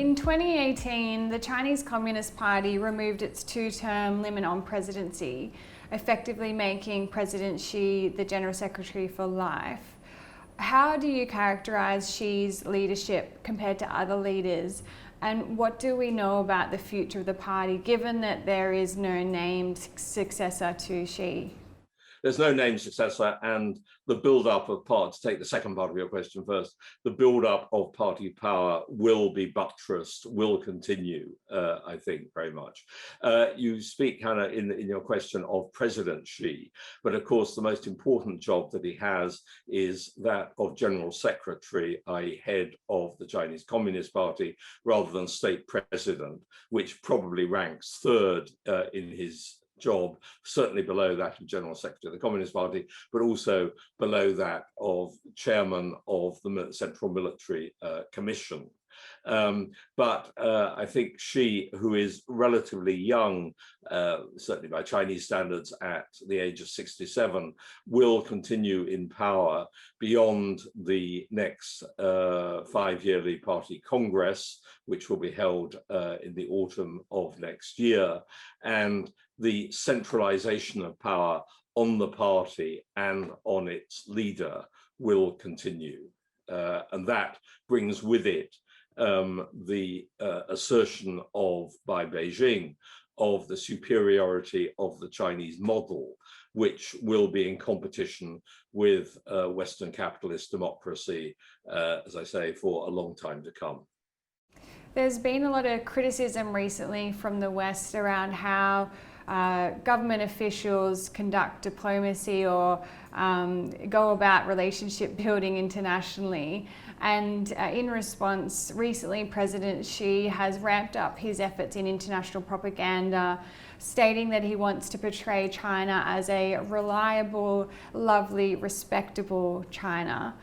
In 2018, the Chinese Communist Party removed its two-term limit on presidency, effectively making President Xi the General Secretary for life. How do you characterize Xi's leadership compared to other leaders? And what do we know about the future of the party, given that there is no named successor to Xi? There's no named successor, and the build-up of to take the second part of your question first, the build-up of party power will be buttressed, will continue, I think, very much. You speak, Hannah, in your question of President Xi, but of course the most important job that he has is that of General Secretary, i.e. head of the Chinese Communist Party, rather than state president, which probably ranks third in his job, certainly below that of General Secretary of the Communist Party, but also below that of Chairman of the Central Military Commission. But I think Xi, who is relatively young, certainly by Chinese standards at the age of 67, will continue in power beyond the next 5-yearly party congress, which will be held in the autumn of next year. And the centralization of power on the party and on its leader will continue. And that brings with it the assertion by Beijing of the superiority of the Chinese model, which will be in competition with Western capitalist democracy, as I say, for a long time to come. There's been a lot of criticism recently from the West around how government officials conduct diplomacy or go about relationship building internationally. And in response, recently President Xi has ramped up his efforts in international propaganda, stating that he wants to portray China as a reliable, lovely, respectable China.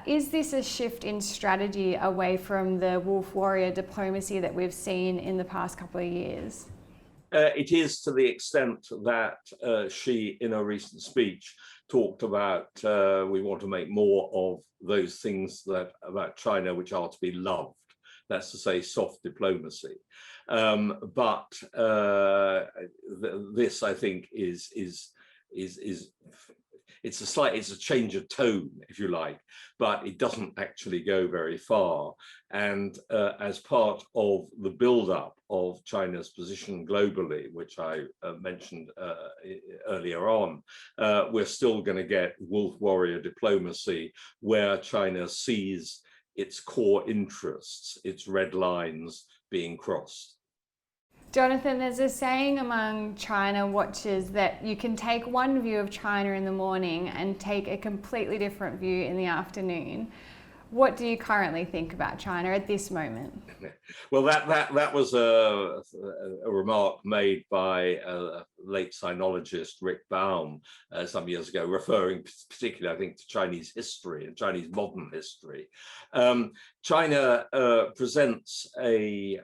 Is this a shift in strategy away from the wolf warrior diplomacy that we've seen in the past couple of years? It is, to the extent that Xi, in a recent speech, talked about we want to make more of those things about China which are to be loved. That's to say, soft diplomacy. But this, I think, it's a change of tone, if you like, but it doesn't actually go very far. And as part of the build-up of China's position globally, which I mentioned earlier on, we're still going to get wolf warrior diplomacy, where China sees its core interests, its red lines being crossed. Jonathan, there's a saying among China watchers that you can take one view of China in the morning and take a completely different view in the afternoon. What do you currently think about China at this moment? Well, that was a remark made by late sinologist Rick Baum some years ago, referring particularly, I think, to Chinese history and Chinese modern history. China presents a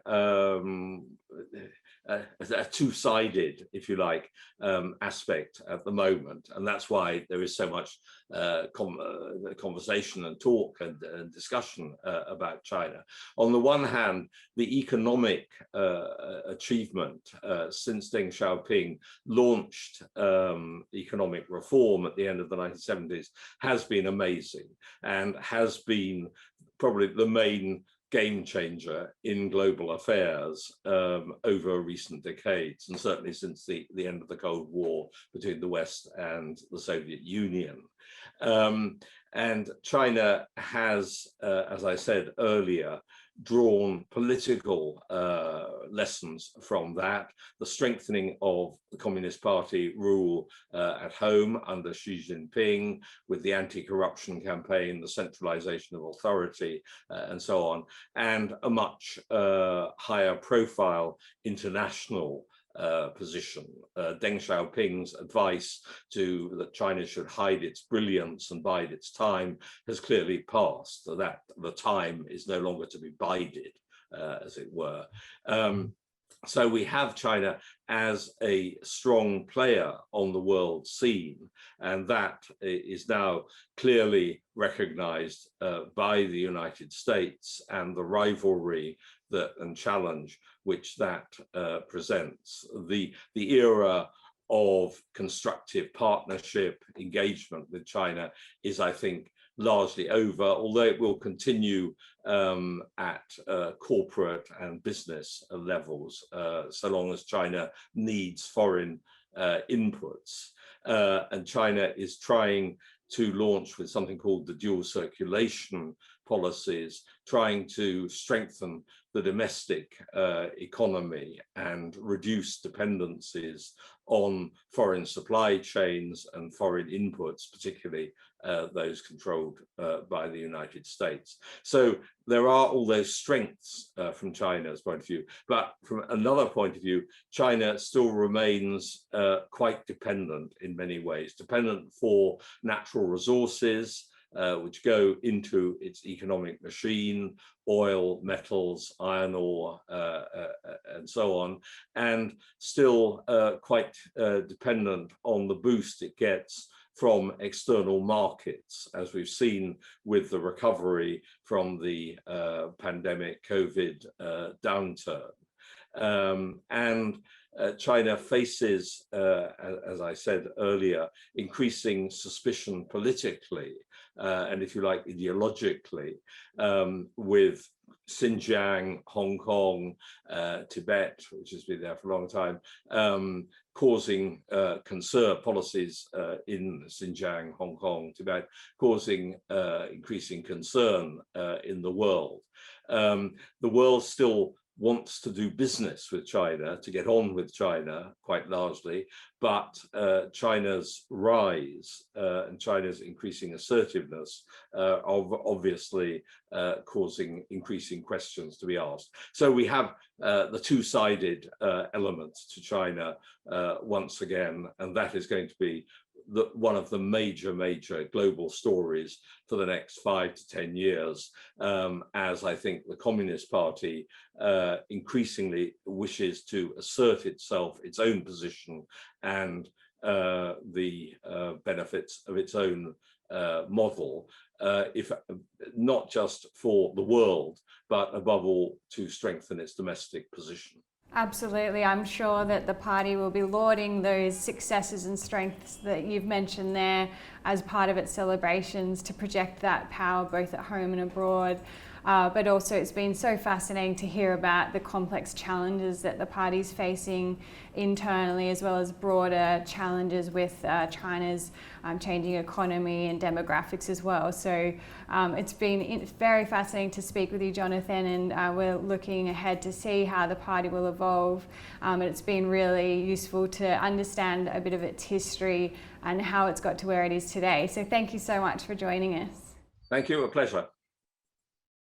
two-sided, if you like, aspect at the moment, and that's why there is so much conversation and talk and discussion about China. On the one hand, the economic achievement since Deng Xiaoping launched economic reform at the end of the 1970s has been amazing, and has been probably the main game changer in global affairs over recent decades, and certainly since the end of the Cold War between the West and the Soviet Union. And China has, as I said earlier, drawn political lessons from that, the strengthening of the Communist Party rule at home under Xi Jinping, with the anti-corruption campaign, the centralization of authority, and so on, and a much higher profile international position. Deng Xiaoping's advice that China should hide its brilliance and bide its time has clearly passed, that the time is no longer to be bided, as it were. So we have China as a strong player on the world scene, and that is now clearly recognized by the United States, and the rivalry and challenge which that presents. The era of constructive partnership, engagement with China is, I think, largely over, although it will continue at corporate and business levels, so long as China needs foreign inputs. And China is trying to launch with something called the dual circulation policies, trying to strengthen the domestic economy and reduce dependencies on foreign supply chains and foreign inputs, particularly those controlled by the United States. So there are all those strengths from China's point of view, but from another point of view, China still remains quite dependent in many ways, dependent for natural resources, which go into its economic machine, oil, metals, iron ore, and so on, and still quite dependent on the boost it gets from external markets, as we've seen with the recovery from the pandemic COVID downturn. China faces, as I said earlier, increasing suspicion politically, and if you like, ideologically, with Xinjiang, Hong Kong, Tibet, which has been there for a long time, causing concern, policies in Xinjiang, Hong Kong, Tibet, causing increasing concern in the world. The world still wants to do business with China, to get on with China quite largely, but China's rise and China's increasing assertiveness are obviously causing increasing questions to be asked. So we have the two-sided elements to China once again, and that is going to be one of the major global stories for the next 5 to 10 years, as I think the Communist Party increasingly wishes to assert itself, its own position, and the benefits of its own model, if not just for the world, but above all to strengthen its domestic position. Absolutely. I'm sure that the party will be lauding those successes and strengths that you've mentioned there as part of its celebrations to project that power both at home and abroad. But also it's been so fascinating to hear about the complex challenges that the party's facing internally, as well as broader challenges with China's changing economy and demographics as well. So it's been very fascinating to speak with you, Jonathan, and we're looking ahead to see how the party will evolve. And it's been really useful to understand a bit of its history and how it's got to where it is today. So thank you so much for joining us. Thank you, a pleasure.